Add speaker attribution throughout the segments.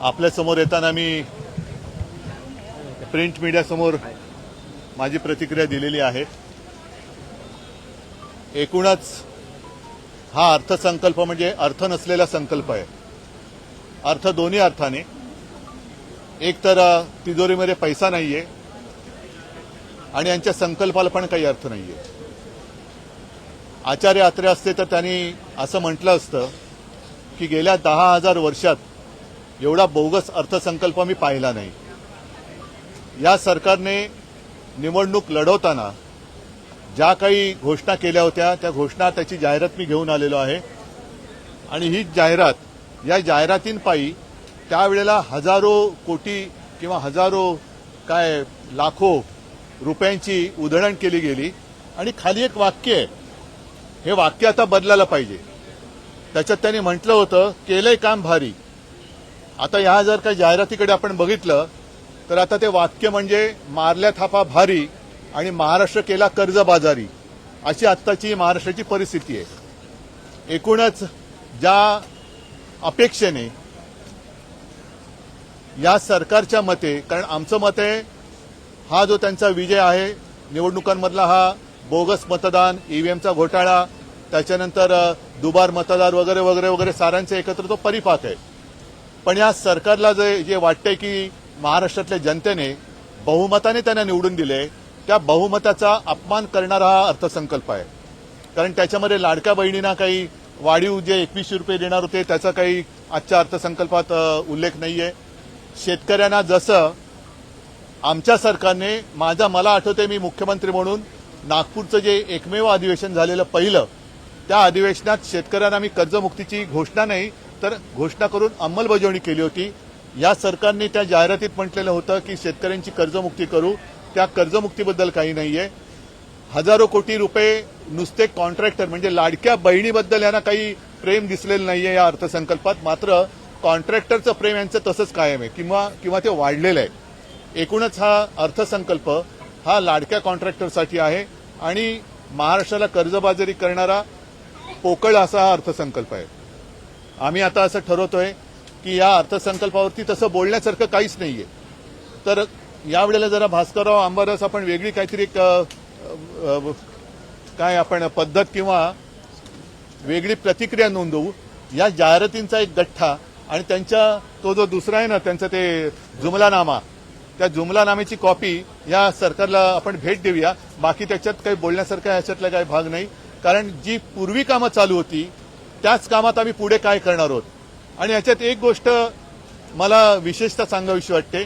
Speaker 1: आपल्यासमोर येताना मी प्रिंट मीडियासमोर माझी प्रतिक्रिया दिलेली आहे। एकूणच हा अर्थसंकल्प म्हणजे अर्थ नसलेला संकल्प आहे। अर्थ दोन्ही अर्थाने, एक तर तिजोरीमध्ये पैसा नाहीये आणि यांच्या संकल्पाला पण काही अर्थ नाहीये। आचार्य अत्रे असते तर त्यांनी असं म्हटलं असतं की गेल्या 10,000 वर्षात एवढा बोगस अर्थसंकल्प मी पाहिला नाही। या सरकारने निवडणूक लढवताना ज्या काही घोषणा केल्या होत्या त्या घोषणा त्याची जाहिरात मी घेऊन आलेलो आहे आणि ही जाहिरात, या जाहिरातींपायी त्यावेळेला हजारो कोटी किंवा हजारो काय लाखो रुपयांची उधळण केली गेली आणि खाली एक वाक्य आहे, हे वाक्य आता बदलायला पाहिजे। त्याच्यात त्यांनी म्हटलं होतं केलंय काम भारी। आता या जर का जाहिरातीकडे आपण बघितलं तर आता ते वाक्य म्हणजे मारल्या थापा भारी आणि महाराष्ट्र केला कर्जबाजारी, अशी आत्ताची महाराष्ट्राची परिस्थिती आहे। एकूणच ज्या अपेक्षेने या सरकारच्या मते, कारण आमचं मत आहे हा जो त्यांचा विजय आहे निवडणुकांमधला, हा बोगस मतदान, ईव्हीएमचा घोटाळा, त्याच्यानंतर दुबार मतदार वगैरे वगैरे वगैरे सारांचे एकत्र तो परिपाक आहे। पण या सरकारला जे वाटतंय की महाराष्ट्रातल्या जनतेने बहुमताने त्यांना निवडून दिले, त्या बहुमताचा अपमान करणारा हा अर्थसंकल्प आहे। कारण त्याच्यामध्ये लाडक्या बहिणींना काही वाढीव जे 2100 रुपये देणार होते त्याचा काही आजच्या अर्थसंकल्पात उल्लेख नाहीये। शेतकऱ्यांना जसं आमच्या सरकारने, मला आठवतंय मी मुख्यमंत्री म्हणून नागपूरचं जे एकमेव अधिवेशन झालेलं पहिलं, त्या अधिवेशनात शेतकऱ्यांना मी कर्जमुक्तीची घोषणा नाही तर घोषणा करून अंमलबजावणी केली होती। या सरकारने त्या जाहिरातीत म्हटलेलं होतं की शेतकऱ्यांची कर्जमुक्ती करू, त्या कर्जमुक्तीबद्दल काही नाहीये। हजारो कोटी रुपये नुसते कॉन्ट्रॅक्टर म्हणजे लाडक्या बहिणीबद्दल यांना काही प्रेम दिसलेलं नाहीये या अर्थसंकल्पात, मात्र कॉन्ट्रॅक्टरचं प्रेम यांचं तसंच कायम आहे किंवा ते वाढलेलं आहे। एकूणच हा अर्थसंकल्प हा लाडक्या कॉन्ट्रॅक्टरसाठी आहे आणि महाराष्ट्राला कर्जबाजारी करणारा पोकळ असा हा अर्थसंकल्प आहे। आम्ही आता असं ठरवतोय की या अर्थसंकल्पावरती तसं बोलण्यासारखं काहीच नाहीये, तर यावेळेला जरा भास्करराव आंबारस आपण वेगळी काहीतरी काय आपण पद्धत किंवा वेगळी प्रतिक्रिया नोंदवू। या जाहिरातींचा एक गठ्ठा आणि त्यांच्या तो जो दुसरा आहे ना त्यांचा ते जुमलानामा, त्या जुमलानाम्याची कॉपी या सरकारला आपण भेट देऊया। बाकी त्याच्यात काही बोलण्यासारखं याच्यातला काही भाग नाही, कारण जी पूर्वी कामं चालू होती त्याच कामात आम्ही पुढे काय करणार आहोत। आणि याच्यात एक गोष्ट मला विशेषतः सांगावीशी वाटते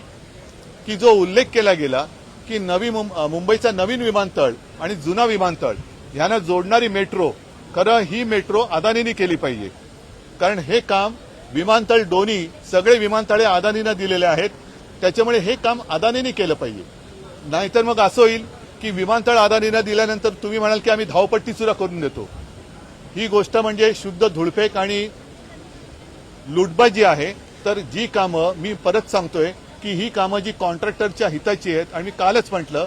Speaker 1: की जो उल्लेख केला गेला की मुंबईचा नवीन विमानतळ आणि जुना विमानतळ यांना जोडणारी मेट्रो, खरं ही मेट्रो अदानीने केली पाहिजे, कारण हे काम विमानतळ दोन्ही सगळे विमानतळे अदानीने दिलेले आहेत, त्याच्यामुळे हे काम अदानीने केलं पाहिजे। नाहीतर मग असं होईल की विमानतळ अदानीने दिल्यानंतर तुम्ही म्हणाल की आम्ही धावपट्टी सुद्धा करून देतो। ही गोष्ट म्हणजे शुद्ध धुळफेक आणि लुटबाजी आहे। तर जी कामं, मी परत सांगतोय की ही कामं जी कॉन्ट्रॅक्टरच्या हिताची आहेत, आणि मी कालच म्हटलं,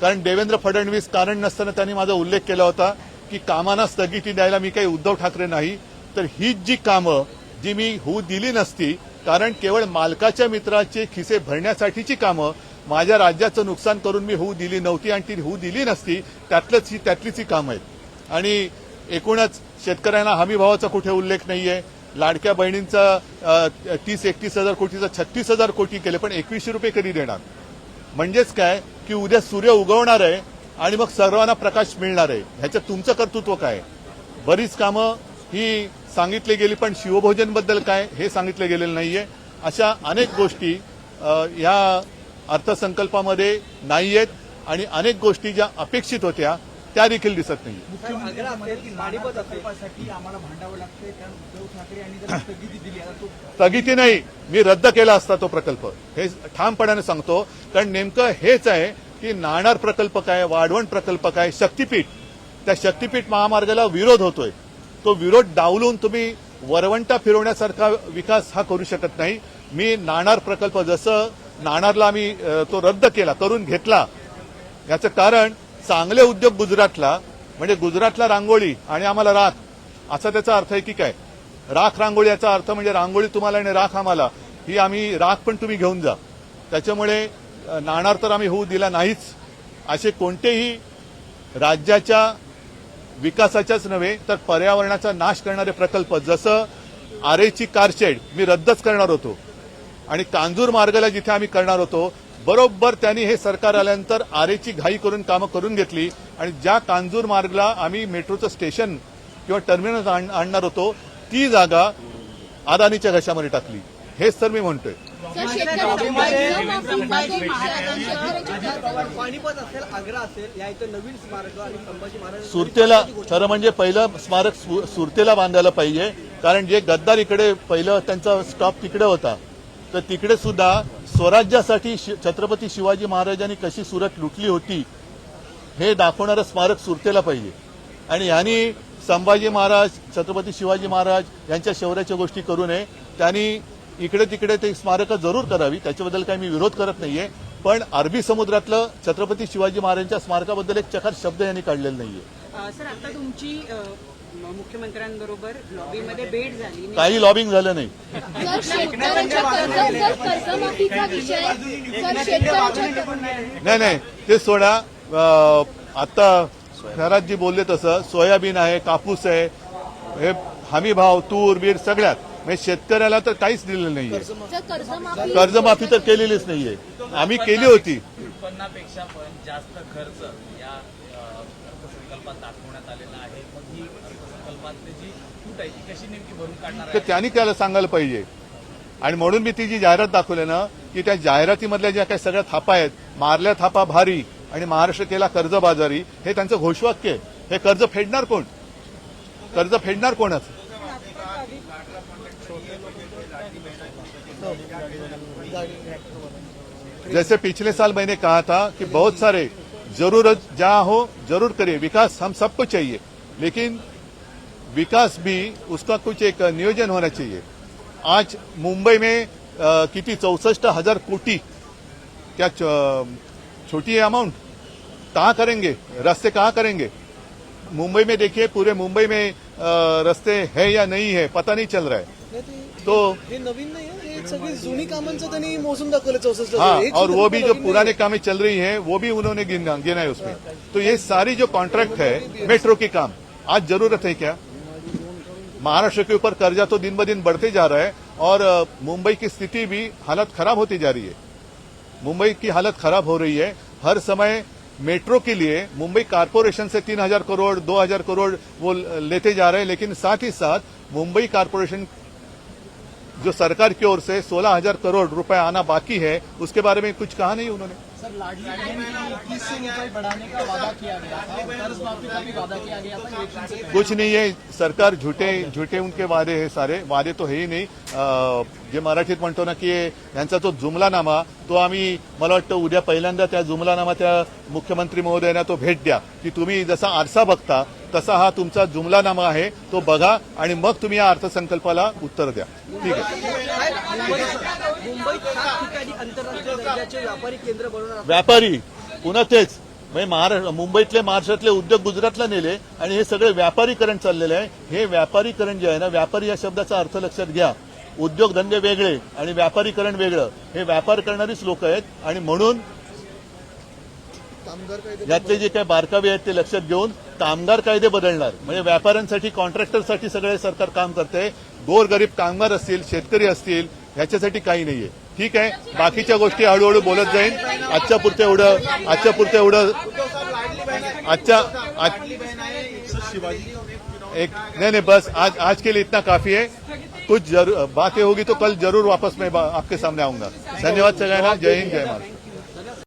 Speaker 1: कारण देवेंद्र फडणवीस कारण नसताना त्यांनी माझा उल्लेख केला होता की कामांना स्थगिती द्यायला मी काही उद्धव ठाकरे नाही, तर हीच जी कामं जी मी होऊ दिली नसती, कारण केवळ मालकाच्या मित्राचे खिसे भरण्यासाठीची कामं माझ्या राज्याचं नुकसान करून मी होऊ दिली नव्हती आणि ती होऊ दिली नसती, त्यातलीच ही कामं आहेत। आणि एकूणच शेतकऱ्यांना हमीभावाचा कुठे उल्लेख नाहीये। लाडक्या बहिणींचा 30-31 हजार कोटीचा 36,000 कोटी केले, पण 2100 रुपये कधी देणार? म्हणजेच काय की उद्या सूर्य उगवणार आहे आणि मग सर्वांना प्रकाश मिळणार आहे। ह्याच्यात तुमचं कर्तृत्व काय? बरीच कामं ही सांगितली गेली, पण शिवभोजनबद्दल काय हे सांगितलं गेलेलं नाहीये। अशा अनेक गोष्टी या अर्थसंकल्पामध्ये नाहीयेत आणि अनेक गोष्टी ज्या अपेक्षित होत्या त्या देखील दिसत नाही। स्थगिती नाही, मी रद्द केला असता तो प्रकल्प, हे ठामपणाने सांगतो, कारण नेमकं हेच आहे की नाणार प्रकल्प काय, वाढवण प्रकल्प काय, शक्तीपीठ, त्या शक्तीपीठ महामार्गाला विरोध होतोय, तो विरोध डावलून तुम्ही वरवंटा फिरवण्यासारखा विकास हा करू शकत नाही। मी नाणार प्रकल्प, जसं नाणारला आम्ही तो रद्द केला, करून घेतला, याचं कारण चांगले उद्योग गुजरातला, म्हणजे गुजरातला रांगोळी आणि आम्हाला राख, असा त्याचा अर्थ आहे की काय? राख रांगोळी याचा अर्थ म्हणजे रांगोळी तुम्हाला आणि राख आम्हाला, ही आम्ही राख पण तुम्ही घेऊन जा. त्याच्यामुळे नाणार तर आम्ही होऊ दिला नाहीच. असे कोणतेही राज्याच्या विकासाच्याच नव्हे तर पर्यावरणाचा नाश करणारे प्रकल्प, जसं आरेची कारशेड मी रद्दच करणार होतो आणि कांजूर मार्गाला जिथे आम्ही करणार होतो, बरोबर त्यांनी हे सरकार आल्यानंतर आरेची घाई करून कामं करून घेतली आणि ज्या कांजूर मार्गला आम्ही मेट्रोचं स्टेशन किंवा टर्मिनल आणणार होतो ती जागा अदानीच्या घशामध्ये टाकली. हेच तर मी म्हणतोय.
Speaker 2: पाणीपत असेल, आग्रा असेल, या इथं नवीन स्मारक आणि संभाजी महाराज
Speaker 1: सुरतेला खरं म्हणजे पहिलं स्मारक सुरतेला बांधायला पाहिजे, कारण जे गद्दार इकडे पहिलं त्यांचा स्टॉप तिकडे होता, तर तिकडे सुद्धा स्वराज्यासाठी छत्रपती शिवाजी महाराजांनी कशी सुरत लुटली होती हे दाखवणारं स्मारक सुरतेला पाहिजे. आणि यांनी संभाजी महाराज, छत्रपती शिवाजी महाराज यांच्या शौर्याच्या गोष्टी करू नये. त्यांनी इकडे तिकडे ते स्मारकं जरूर करावी, त्याच्याबद्दल काही मी विरोध करत नाहीये, पण अरबी समुद्रातलं छत्रपती शिवाजी महाराजांच्या स्मारकाबद्दल एक चकार शब्द यांनी काढलेला नाहीये.
Speaker 3: सर, आता तुमची मुख्यमंत्र्यांबरोबर लॉबीमध्ये भेट झाली,
Speaker 1: काही लॉबिंग झालं नाही. नाही ते सोडा. आता खरात जी बोलले तसं सोयाबीन आहे, कापूस आहे, हे हमी भाव, तूर बीर सगळ्यात म्हणजे शेतकऱ्याला तर काहीच दिलेलं नाहीये. कर्जमाफी तर केलेलीच नाहीये. आम्ही केली होती.
Speaker 4: उत्पन्नापेक्षा पण जास्त खर्च या अर्थसंकल्पात दाखवण्यात आलेला आहे. मग ही अर्थसंकल्पातली जी तूट आहे ती कशी नेमकी भरून काढणार
Speaker 1: तर
Speaker 4: आहे?
Speaker 1: त्यांनी त्याला सांगायला पाहिजे. आणि म्हणून मी ती जी जाहिरात दाखवली ना, की त्या जाहिरातीमधल्या ज्या काही सगळ्या थापा आहेत, मारल्या थापा भारी आणि महाराष्ट्र केला कर्जबाजारी, हे त्यांचं घोषवाक्य आहे. हे कर्ज फेडणार कोण? कर्ज फेडणार कोणच? जैसे पिछले साल मैंने कहा था कि बहुत सारे जरूरत जहां हो जरूर करिए, विकास हम सबको चाहिए, लेकिन विकास भी उसका कुछ एक नियोजन होना चाहिए. आज मुंबई में किती 64,000 कोटी, क्या छोटी अमाउंट? कहाँ करेंगे? रास्ते कहाँ करेंगे? मुंबई में देखिए, पूरे मुंबई में रास्ते है या नहीं है पता नहीं चल रहा है. तो
Speaker 2: हे नवीन नाही आहे, हे सगळी जुनी कामांचं त्यांनी मोजून दाखवलं 64.
Speaker 1: हाँ, और वो भी जो पुराने कामें चल रही हैं वो भी उन्होंने गिना है उसमें. तो ये सारी जो कॉन्ट्रैक्ट है मेट्रो के काम, आज जरूरत है क्या? महाराष्ट्र के ऊपर कर्जा तो दिन ब दिन बढ़ते जा रहा है और मुंबई की स्थिति भी हालत खराब होती जा रही है. मुंबई की हालत खराब हो रही है. हर समय मेट्रो के लिए मुंबई कारपोरेशन से 3,000 करोड़ 2,000 करोड़ वो लेते जा रहे हैं, लेकिन साथ ही साथ मुंबई कारपोरेशन जो सरकार की ओर से 16,000 करोड़ रुपए आना बाकी है, उसके बारे में कुछ कहा नहीं उन्होंने.
Speaker 5: सर, लाडली बहन की 21 रुपए बढ़ाने का वादा किया गया था, कर्ज माफी का भी वादा किया गया था इलेक्शन से पहले.
Speaker 1: कुछ नहीं है. सरकार झुटे उनके वादे है, सारे वादे तो है ही नाही. जे मराठीत म्हणतो ना की यांचा तो जुमलानामा, तो आम्ही मला वाटतं उद्या पहिल्यांदा त्या जुमलानामा त्या मुख्यमंत्री महोदयांना तो भेट द्या, की तुम्ही जसा आरसा बघता तसा हा तुमचा जुमलानामा आहे, तो बघा आणि मग तुम्ही या अर्थसंकल्पाला उत्तर द्या. ठीक आहे.
Speaker 2: मुंबईत 7 ठिकाणी आंतरराष्ट्रीय दर्जाचे व्यापारी केंद्र बनवणार.
Speaker 1: व्यापारी पुन्हा तेच म्हणजे मुंबईतले महाराष्ट्रातले उद्योग गुजरातला नेले आणि हे सगळे व्यापारीकरण चाललेलं आहे. हे व्यापारीकरण जे आहे ना, व्यापारी या शब्दाचा अर्थ लक्षात घ्या. उद्योगधंदे वेगळे आणि व्यापारीकरण वेगळं. हे व्यापार करणारीच लोक आहेत आणि म्हणून यातले जे काही बारकावे आहेत ते लक्षात घेऊन कामगार कायदे बदलणार. म्हणजे व्यापाऱ्यांसाठी, कॉन्ट्रॅक्टरसाठी सगळे सरकार काम करते. गोरगरीब कामगार असतील, शेतकरी असतील, ह्याच्यासाठी काही नाहीये. ठीक आहे, बाकीच्या गोष्टी हळूहळू बोलत जाईन. आजच्या पुरतं एवढं एक नहीं बस आज के लिए इतना काफी है. कुछ बातें होगी तो कल जरूर वापस मैं आपके सामने आऊंगा. धन्यवाद सगळ्यांना. जय हिंद, जय महाराष्ट्र.